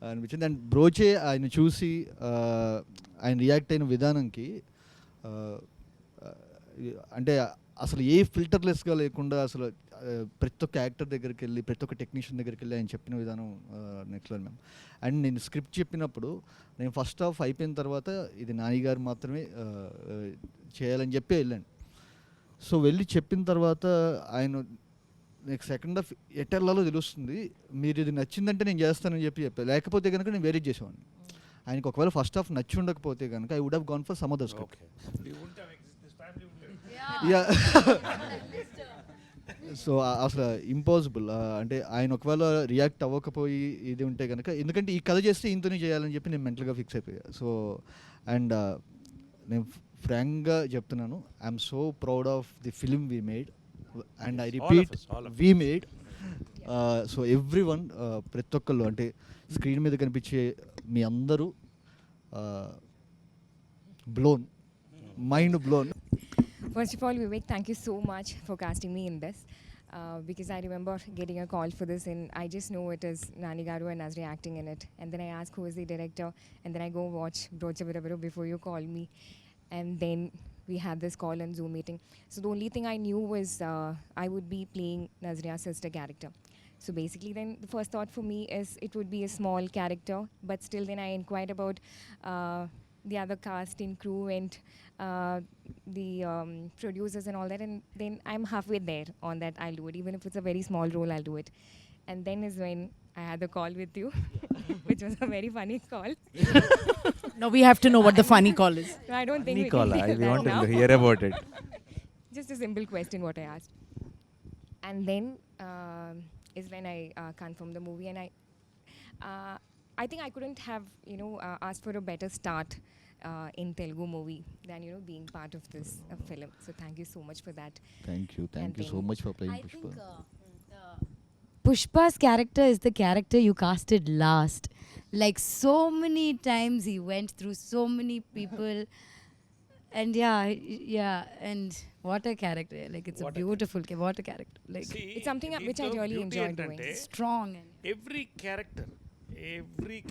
అనిపించింది. అండ్ బ్రోచే ఆయన చూసి ఆయన రియాక్ట్ అయిన విధానంకి అంటే అసలు ఏ ఫిల్టర్లెస్గా లేకుండా అసలు ప్రతి ఒక్క యాక్టర్ దగ్గరికి వెళ్ళి ప్రతి ఒక్క టెక్నీషియన్ దగ్గరికి వెళ్ళి ఆయన చెప్పిన విధానం నెక్స్ట్ లెవెల్ మ్యామ్. అండ్ నేను స్క్రిప్ట్ చెప్పినప్పుడు నేను ఫస్ట్ హాఫ్ అయిపోయిన తర్వాత ఇది నాని గారు మాత్రమే చేయాలని చెప్పి వెళ్ళాను. సో వెళ్ళి చెప్పిన తర్వాత ఆయన నెక్స్ట్ సెకండ్ హాఫ్ ఎటర్లలో తెలుస్తుంది, మీరు ఇది నచ్చిందంటే నేను చేస్తానని చెప్పాను, లేకపోతే కనుక నేను వేరే చేసేవాడిని. ఆయనకు ఒకవేళ ఫస్ట్ హాఫ్ నచ్చి ఉండకపోతే కనుక I would have gone for some other script. So అసలు ఇంపాసిబుల్. అంటే ఆయన ఒకవేళ రియాక్ట్ అవ్వకపోయి ఇది ఉంటే కనుక, ఎందుకంటే ఈ కథ చేస్తే ఇంతనే చేయాలని చెప్పి నేను మెంటల్గా ఫిక్స్ అయిపోయా. సో అండ్ నేను ఫ్రాంక్గా చెప్తున్నాను, I'm so proud of the film we made and I repeat we made. So every one, ప్రతి ఒక్కళ్ళు, అంటే స్క్రీన్ మీద కనిపించే మీ అందరూ blown, mind blown. First of all, Vivek, thank you so much for casting me in this. Because I remember getting a call for this and I just know it is Nani Garu and Nazriya acting in it. And then I ask who is the director and then I go watch Brocha Viraviru before you call me. And then we had this call and Zoom meeting. So the only thing I knew was I would be playing Nazriya's sister character. So basically then the first thought for me is it would be a small character, but still then I inquired about the other cast and crew and the producers and all that, and then I'm halfway there on that. I'll do it, even if it's a very small role, I'll do it. And then is when I had the call with you, which was a very funny call. No, we have to know what the funny call is. No, I don't think Funny we call, can I tell that want now. to hear about it. Just a simple question what I asked. And then is when I confirmed the movie, and I think I couldn't have, asked for a better start in Telugu movie than, being part of this film. So thank you so much for that. Thank you so campaign. much for playing I Pushpa. think Pushpa's character is the character you casted last. Like so many times he went through so many people, and and what a character! Like it's What a a beautiful, what a character! Like See, It's something which I దీంతో really beauty enjoyed doing. ఏంటంటే, strong and every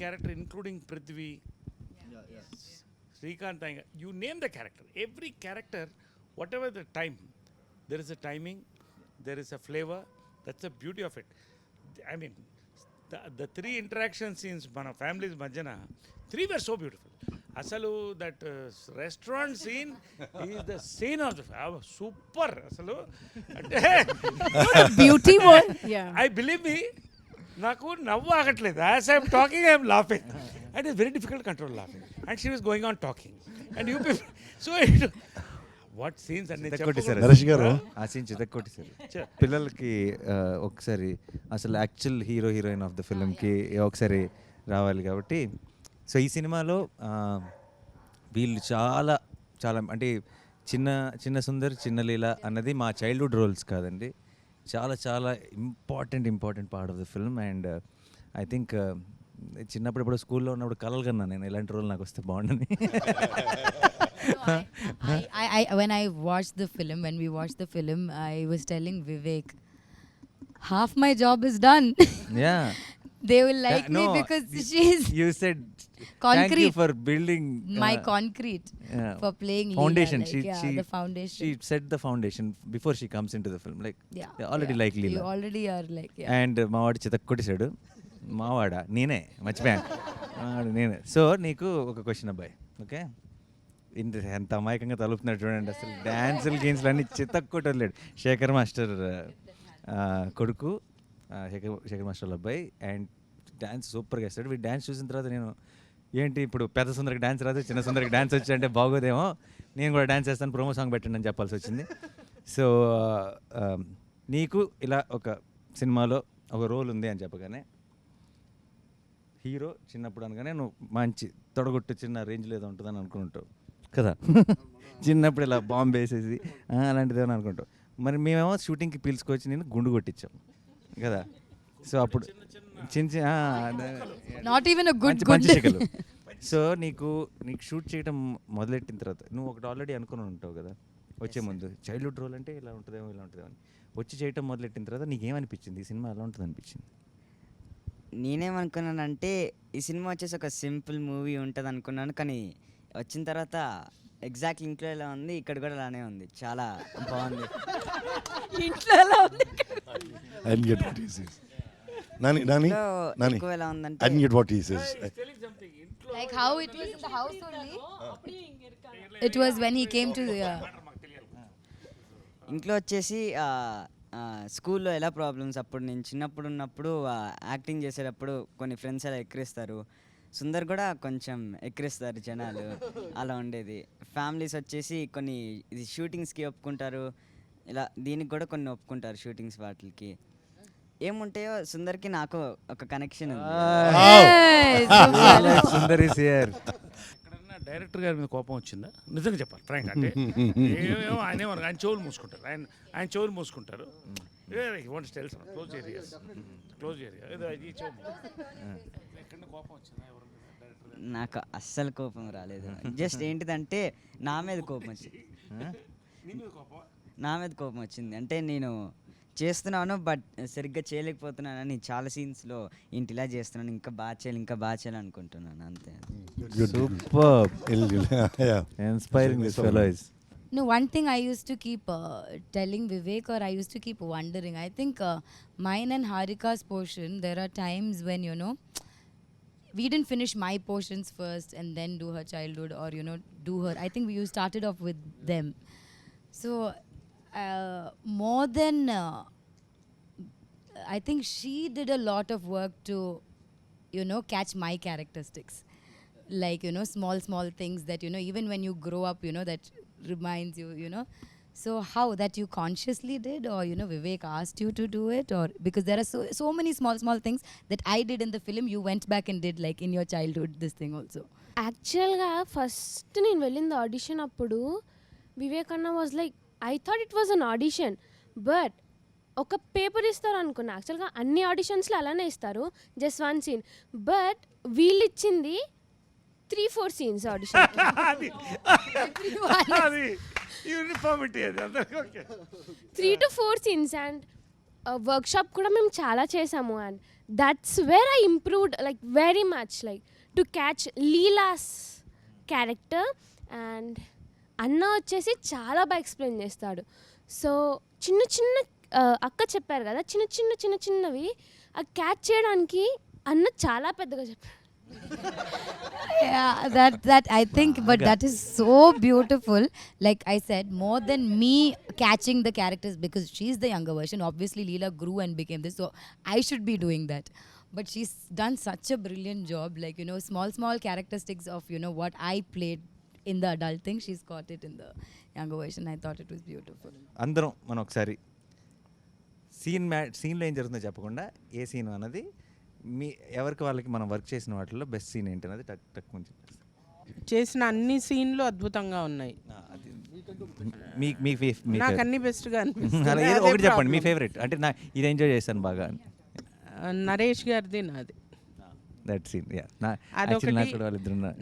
character including Prithvi, Srikanth, you name the character. Every character, whatever the time, there is a timing, there is a flavor. That's the beauty of it. I mean, the three interaction scenes, మన families మధ్యన, three were so beautiful. అసలు that restaurant scene is the scene of the super అసలు అంటే Beauty one. Yeah. I believe me, నాకు నవ్వు ఆగట్లేదు. As I'm talking I'm laughing and it's very difficult control laughing and she was going on talking and you so what scenes అన్ని చితక్కొట్టేశారు. నరేష్ గారు. ఆ సీన్ చితక్కొట్టేశారు. పిల్లలకి ఒకసారి అసలు యాక్చువల్ హీరోయిన్ ఆఫ్ ద ఫిల్మ్కి ఒకసారి రావాలి కాబట్టి, సో ఈ సినిమాలో వీళ్ళు చాలా చాలా అంటే చిన్న సుందర్ చిన్న లీల అన్నది మా చైల్డ్హుడ్ రోల్స్ కాదండి, చాలా చాలా important part of the film. And I think చిన్నప్పుడు ఇప్పుడు స్కూల్లో ఉన్నప్పుడు కలలు కన్నా నేను ఇలాంటి రోల్ నాకు వస్తే బాగుండని. when I watched the film, when we watched the film, I was telling Vivek, half my job is done. Yeah. They will like me No, because she's You said thank you concrete. for building My concrete yeah, for playing foundation. Leela, like, the foundation. She set the foundation before she comes into the film. Like they already like You Leela. already are like and మావాడు చితక్కొట్టేశాడు. మావాడా నేనే మర్చిపోయాను. నేనే. సో నీకు ఒక క్వశ్చన్ అబ్బాయి, ఓకే, ఎంత అమాయకంగా తలుపుతున్నాడు చూడండి. అసలు డ్యాన్సులు గేమ్స్లు అన్నీ చితక్కొట్టలేడు. శేఖర్ మాస్టర్ కొడుకు, శేఖర్ మాస్టర్ అబ్బాయి, అండ్ డ్యాన్స్ సూపర్గా వేస్తాడు. వీడు డ్యాన్స్ చూసిన తర్వాత నేను ఏంటి ఇప్పుడు పెద్ద సుందరికి డ్యాన్స్ రాదు, చిన్న సుందరికి డ్యాన్స్ వచ్చి అంటే బాగోదేమో, నేను కూడా డ్యాన్స్ చేస్తాను, ప్రోమో సాంగ్ పెట్టండి అని చెప్పాల్సి వచ్చింది. సో నీకు ఇలా ఒక సినిమాలో ఒక రోల్ ఉంది అని చెప్పగానే, హీరో చిన్నప్పుడు అనగానే నువ్వు మంచి తొడగొట్టు చిన్న రేంజ్లో ఏదో ఉంటుందని అనుకుంటావు కదా. చిన్నప్పుడు ఇలా బాంబు వేసేసి అలాంటిది ఏమని అనుకుంటావు. మరి మేమేమో షూటింగ్కి పిలుచుకొచ్చి నేను గుండు కొట్టించాం కదా. సో అప్పుడు not even a good పంచశిఖలు. సో నీకు షూట్ చేయడం మొదలెట్టిన తర్వాత నువ్వు ఒకటి ఆల్రెడీ అనుకుని ఉంటావు కదా వచ్చే ముందు, చైల్డ్హుడ్ రోల్ అంటే ఇలా ఉంటుందేమో ఇలా ఉంటుందేమో అని. వచ్చి చేయటం మొదలెట్టిన తర్వాత నీకేమనిపించింది ఈ సినిమా ఎలా ఉంటుంది అనిపించింది? నేనేమనుకున్నానంటే ఈ సినిమా వచ్చేసి ఒక సింపుల్ మూవీ ఉంటుంది అనుకున్నాను, కానీ వచ్చిన తర్వాత ఎగ్జాక్ట్ ఇంట్లో ఎలా ఉంది ఇక్కడ కూడా అలానే ఉంది, చాలా బాగుంది. ఇంట్లో ఎలా ఉంది? I didn't get what he says. Nani, ఎక్కువ ఎలా ఉందంటే I didn't get what he says. like how it was in the house only. It was when he came to ఇంట్లో వచ్చేసి స్కూల్లో ఎలా ప్రాబ్లమ్స్, అప్పుడు నేను చిన్నప్పుడు ఉన్నప్పుడు యాక్టింగ్ చేసేటప్పుడు కొన్ని ఫ్రెండ్స్ అలా ఎక్కిరిస్తారు, సుందర్ కూడా కొంచెం ఎక్కిరిస్తారు జనాలు, అలా ఉండేది. ఫ్యామిలీస్ వచ్చేసి కొన్ని ఇది షూటింగ్స్కి ఒప్పుకుంటారు, ఇలా దీనికి కూడా కొన్ని ఒప్పుకుంటారు షూటింగ్స్ వాటికి. ఏముంటాయో సుందర్కి నాకు ఒక కనెక్షన్ ఉంది. Sundar is here. ఎక్కడన్నా డైరెక్టర్ గారి మీద కోపం వచ్చిందా? నిజంగా చెప్పాలి ఫ్రాంక్ అంటే ఏమో ఆయన చెవులు మూసుకుంటారు, ఆయన చెవులు మూసుకుంటారు. క్లోజ్ ఏరియా ఎక్కడ కోపం వచ్చిందా? నాకు అస్సలు కోపం రాలేదు, జస్ట్ ఏంటిదంటే నా మీద కోపం వచ్చింది. నా మీద కోపం వచ్చింది అంటే నేను చేస్తున్నాను బట్ సరిగ్గా చేయలేకపోతున్నానని చాలా సీన్స్లో ఇంటి ఇలా చేస్తున్నాను, ఇంకా బాగా చేయాలి అనుకుంటున్నాను, అంతే. Super, Yeah. Inspiring this fellow is. No, one thing I used to keep telling Vivek, or I used to keep wondering, I think mine and Harika's portion, there are times when, we didn't finish my portions first and then do her childhood, or, do her. I think we started off with them. So, more than, I think she did a lot of work to, catch my characteristics. Like, small things that, even when you grow up, that reminds you, So how that you consciously did, or Vivek asked you to do it, or because there are so many small things that I did in the film, you went back and did like in your childhood this thing also. యాక్చువల్గా ఫస్ట్ నేను వెళ్ళింది ఆడిషన్ అప్పుడు వివేక్ అన్న was like I thought it was an audition but ఒక పేపర్ ఇస్తారు అనుకున్నా. యాక్చువల్గా అన్ని ఆడిషన్స్లో అలానే ఇస్తారు, జస్ట్ 1 సీన్. బట్ వీళ్ళు ఇచ్చింది 3-4 సీన్స్ ఆడిషన్. యూనిఫార్మిటీ అది అందరికీ okay. 3 to 4 scenes and workshop కూడా మేము చాలా చేసాము. And that's where I improved like very much, like to catch Leela's character. And అన్న వచ్చేసి చాలా బాగా ఎక్స్ప్లెయిన్ చేస్తాడు. సో చిన్న అక్క చెప్పారు కదా, చిన్నవి ఆ క్యాచ్ చేయడానికి అన్న చాలా పెద్దగా చెప్పారు. Yeah, that I think, but that is so beautiful. Like I said, more than me catching the characters, because she's the younger version. Obviously Leela grew and became this, so I should be doing that. But she's done such a brilliant job, like small characteristics of what I played in the adult thing, she's got it in the younger version. I thought it was beautiful. అందరం మనం ఒకసారి సీన్లో ఏం జరుగుతుందో చెప్పకుండా ఏ సీన్ అన్నది మీ ఎవరికి వాళ్ళకి మనం వర్క్ చేసిన వాటిలో బెస్ట్ సీన్ ఏంటి అన్నది టక్ టక్ ముందు చేసిన అన్ని సీన్లు అద్భుతంగా ఉన్నాయి. నాకు అన్ని బెస్ట్గా అనిపిస్తుంది. ఒకటి చెప్పండి మీ ఫేవరెట్, అంటే ఇది ఎంజాయ్ చేశాను బాగా. నరేష్ గారిది నాది, దట్ సీన్. అదొకటి,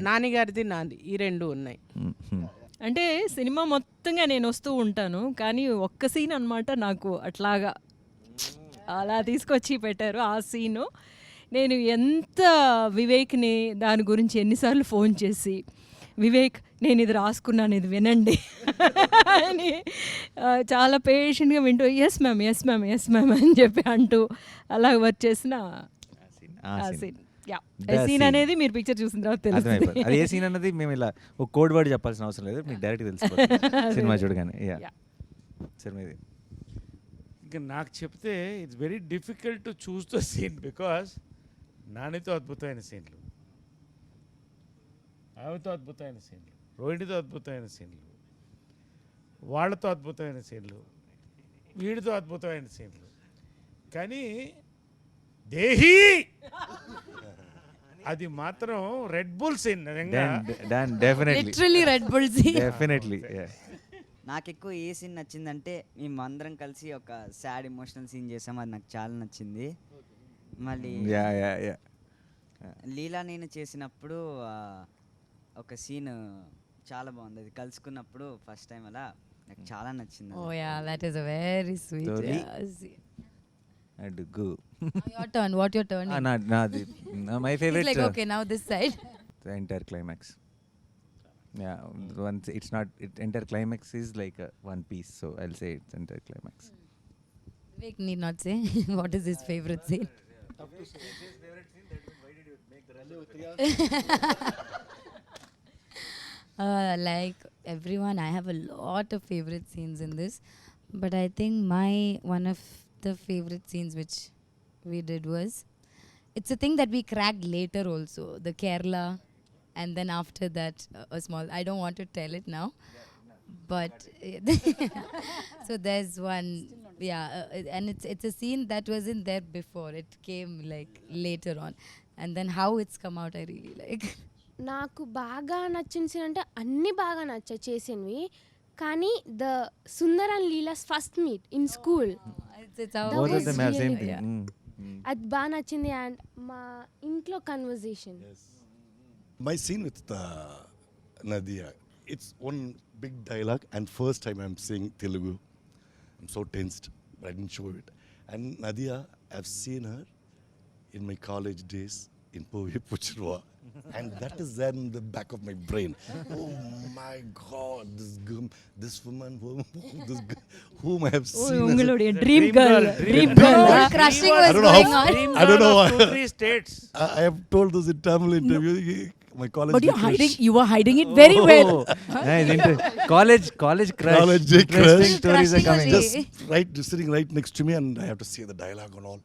నాని గారిది నాది, ఈ 2 ఉన్నాయి. అంటే సినిమా మొత్తంగా నేను వస్తూ ఉంటాను, కానీ ఒక్క సీన్ అనమాట నాకు అట్లాగా అలా తీసుకొచ్చి పెట్టారు. ఆ సీను నేను ఎంత వివేక్ని దాని గురించి ఎన్నిసార్లు ఫోన్ చేసి, వివేక్ నేను ఇది రాసుకున్నాను, ఇది వినండి అని చాలా పేషెంట్గా వింటూ ఎస్ మ్యామ్ అని చెప్పి అంటూ అలా వర్క్ చేసిన ఆ సీన్. సీన్ అనేది మీరు పిక్చర్ చూసిన తర్వాత తెలుస్తుంది. అది ఏ సీన్ అన్నది మేము ఇలా ఒక కోడ్ వర్డ్ చెప్పాల్సిన అవసరం లేదు, మీకు డైరెక్ట్ తెలిసిపోతుంది సినిమా చూడగానే. సరే మీది. ఇంకా నాకు చెప్తే it's very difficult to choose the scene, because నానితో అద్భుతమైన సీన్లు, ఆమెతో అద్భుతమైన సీన్లు, రోహిణితో అద్భుతమైన సీన్లు, వాళ్ళతో అద్భుతమైన సీన్లు, వీడితో అద్భుతమైన సీన్లు. కానీ దేహి అది మాత్రం red bull scene. Literally red bull scene. Definitely. నాకు ఎక్కువ ఏ సీన్ నచ్చిందంటే మేము అందరం కలిసి ఒక సాడ్ ఎమోషనల్ సీన్ చేసాం, అది నాకు చాలా నచ్చింది. మళ్ళీ లీలా నేను చేసినప్పుడు ఒక సీన్ చాలా బాగుంది, అది కలుసుకున్నప్పుడు ఫస్ట్ టైం అలా నాకు చాలా నచ్చింది. Oh yeah, that is a very sweet. అడుగు. Your turn. What your turn? My favorite. It's like okay, now this side. The entire climax. Yeah, once it's not. Entire climax is like one piece, so I'll say it's entire climax. Vivek need not say what is his favorite scene. Like everyone, I have a lot of favorite scenes in this, but I think one of the favorite scenes which we did was, it's a thing that we cracked later also, the Kerala, and then after that a small, I don't want to tell it now, but so there's one, and it's a scene that wasn't there before, it came like later on, and then how it's come out I really like. నాకు బాగా నచ్చిన సీన్ అంటే అన్నీ బాగా నచ్చాయి చేసినవి, కానీ the Sundar and Leela's first meet in school అది బాగా నచ్చింది. అండ్ మా ఇంట్లో conversation. My scene with Nazriya, it's one big dialogue, and first time I'm saying Telugu. I'm so tensed, but I didn't show it. And Nazriya, I've seen her in my college days in Puchirwa, and that is there in the back of my brain. Oh my God, this woman, whom I have seen. Dream girl. Crushing was going on. I don't know why. 3 states. I have told this in Tamil interview. My college. But you were hiding it very well. College crush. College Interesting crush. stories are coming. Just sitting right next to me, and I have to say the dialogue and all.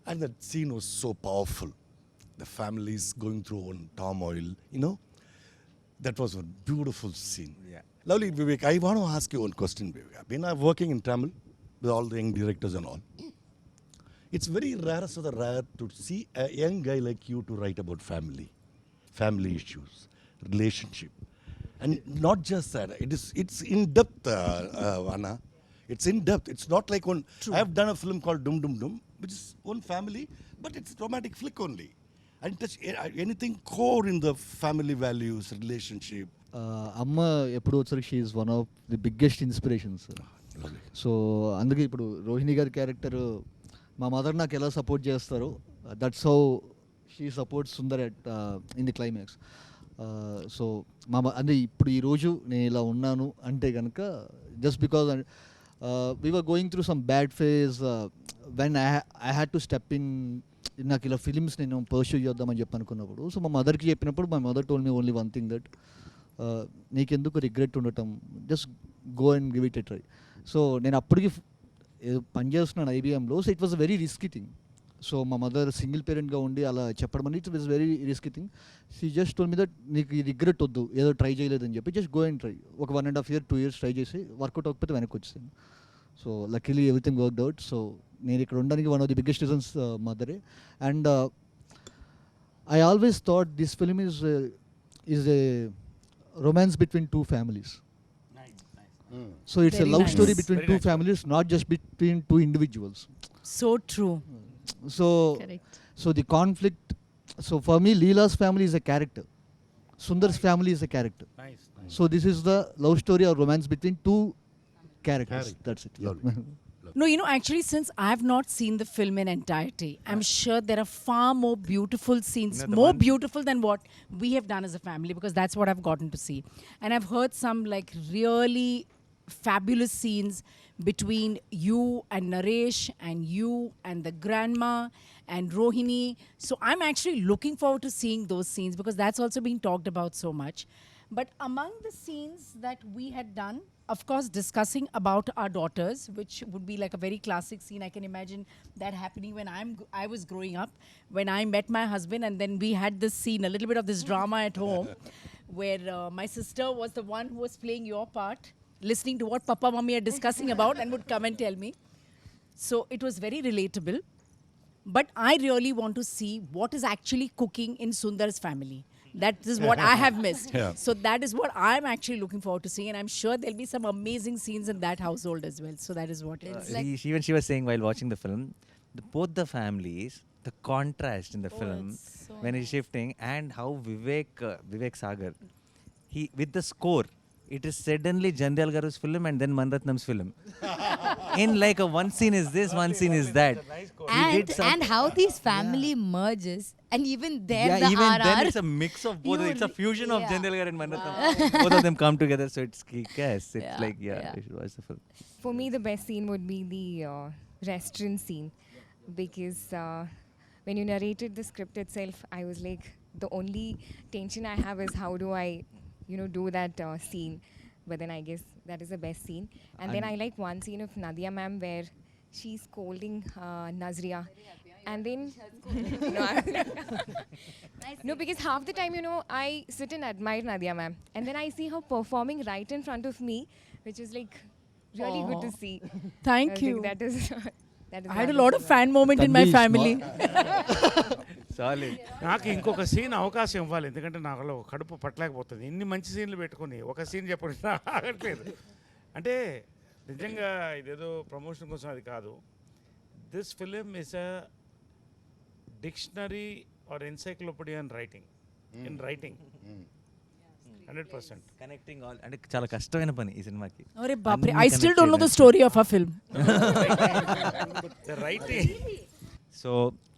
And that scene was so powerful. The families going through one turmoil, That was a beautiful scene. Yeah. Lovely, Vivek. I want to ask you one question, Vivek. I've been working in Tamil with all the young directors and all. It's very rare to see a young guy like you to write about family issues, relationship, and not just that. It's in depth, Anna. It's in depth. It's not like one. I have done a film called Dum Dum Dum, which is one family, but it's a romantic flick only. I didn't touch anything core in the family values, relationship. అమ్మ ఎప్పుడు వచ్చరికి she is one of the biggest inspirations. So అందుకే ఇప్పుడు రోహిణి గారి క్యారెక్టర్ మా మదర్ నాకు ఎలా సపోర్ట్ చేస్తారో that's how she supports Sundar at in the climax. So అంటే ఇప్పుడు ఈరోజు నేను ఇలా ఉన్నాను అంటే కనుక just because we were going through some bad phase when I had to step in. నాకు ఇలా ఫిలిమ్స్ నేను పర్స్యూ చేద్దామని చెప్పి అనుకున్నప్పుడు సో మా మదర్కి చెప్పినప్పుడు my mother told me only one thing that నీకెందుకు రిగ్రెట్ ఉండటం, just go and give it a try. So నేను అప్పటికి పనిచేస్తున్నాను ఐబిఎంలో. So it was a very risky thing. So మా మదర్ సింగిల్ పేరెంట్గా ఉండి అలా చెప్పడం అనేది it was very risky thing. She just told me that నీకు ఈ రిగ్రెట్ వద్దు, ఏదో ట్రై చేయలేదని చెప్పి జస్ట్ గో అండ్ ట్రై. ఒక 1.5 years 2 years ట్రై చేసి వర్కౌట్ అవ్వకపోతే వెనక్కి వచ్చేసాను. So luckily everything worked out. So నేను ఇక్కడ ఉండడానికి one of the biggest reasons మదరే. And I always thought this film is a romance between two families. So it's Very a love nice. story between Very two nice. families, not just between two individuals. So true. So Correct. so the conflict, so for me Leela's family is a character, Sundar's family is a character. Nice. So this is the love story or romance between two characters. That's it. Lovely. No, you know, actually, since I have not seen the film in entirety, I'm sure there are far more beautiful scenes, No, the more one- beautiful than what we have done as a family, because that's what I've gotten to see. And I've heard some like really fabulous scenes between you and Naresh and you and the grandma and Rohini. So I'm actually looking forward to seeing those scenes because that's also being talked about so much. But among the scenes that we had done, of course, discussing about our daughters, which would be like a very classic scene. I can imagine that happening when I was growing up, when I met my husband, and then we had this scene, a little bit of this drama at home, where my sister was the one who was playing your part, listening to what Papa Mummy are discussing about, and would come and tell me. So it was very relatable. But I really want to see what is actually cooking in Sundar's family. That is what I have missed. Yeah. So that is what I'm actually looking forward to seeing, and I'm sure there'll be some amazing scenes in that household as well. So that is what it is. She was saying while watching the film, both the families, the contrast in the film it's so when he's shifting, and how Vivek Sagar, he with the score, it is suddenly Jandal Garu's film and then Manratnam's film. In like a one scene is this, one scene is that. And how these family merges, and even there Yeah, the even RR. then it's a mix of both. It's a fusion of yeah. Jandal Gar and Manratnam. Both of them come together, so it's kick-ass. It's Yeah, like yeah. you should watch the film. For me, the best scene would be the restaurant scene because when you narrated the script itself, I was like, the only tension I have is how do I, do that scene. But then I guess that is the best scene. And then I like one scene of Nadia ma'am where she's scolding Nazriya. And then, no, because half the time, I sit and admire Nadia ma'am. And then I see her performing right in front of me, which is like really good to Aw. see. Thank I was you. like, that is I had a lot of fan moment in my Tanvi is family. Solid. నాకు ఇంకొక సీన్ అవకాశం ఇవ్వాలి, ఎందుకంటే నాకు కడుపు పట్టలేకపోతుంది. ఇన్ని మంచి సీన్లు పెట్టుకుని ఒక సీన్ చెప్పండి ఆగట్లేదు. అంటే నిజంగా ఇదేదో ప్రమోషన్ కోసం అది కాదు. This film is a dictionary or encyclopedia in writing. 100%. Connecting all, అంటే చాలా కష్టమైన పని ఈ సినిమాకి. Arre baapre, అన్ని I still connect don't know the చేయడానికి. story of our film. The writing. So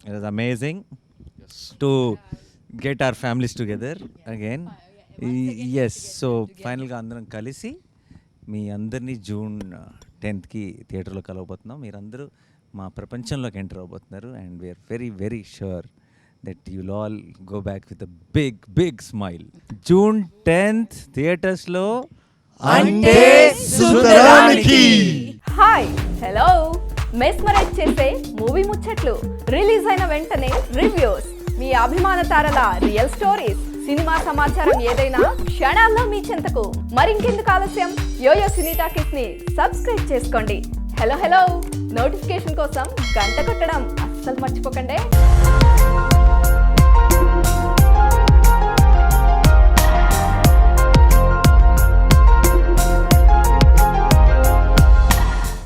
it was amazing to get our families together again. Yes, so ఫైనల్గా అందరం కలిసి మీ అందరినీ June 10th థియేటర్లో కలవబోతున్నాం. మీరందరూ మా ప్రపంచంలోకి ఎంటర్ అవబోతున్నారు. And we're very very sure that you'll all go back with a big smile. June 10th theaters lo Ante Sundaraniki. Hi hello mesmerize చేసే మూవీ ముచ్చట్లు రిలీజ్ అయిన వెంటనే రివ్యూస్ మీ అభిమాన తారల రియల్ స్టోరీస్ సినిమా సమాచారం ఏదైనా క్షణాల్లో మీ చెంతకు. మరింకెందుకు ఆలస్యం, యోయో సినీ టాకీస్ ని సబ్స్క్రైబ్ చేసుకోండి. హలో నోటిఫికేషన్ కోసం గంట కొట్టడం అస్సలు మర్చిపోకండి.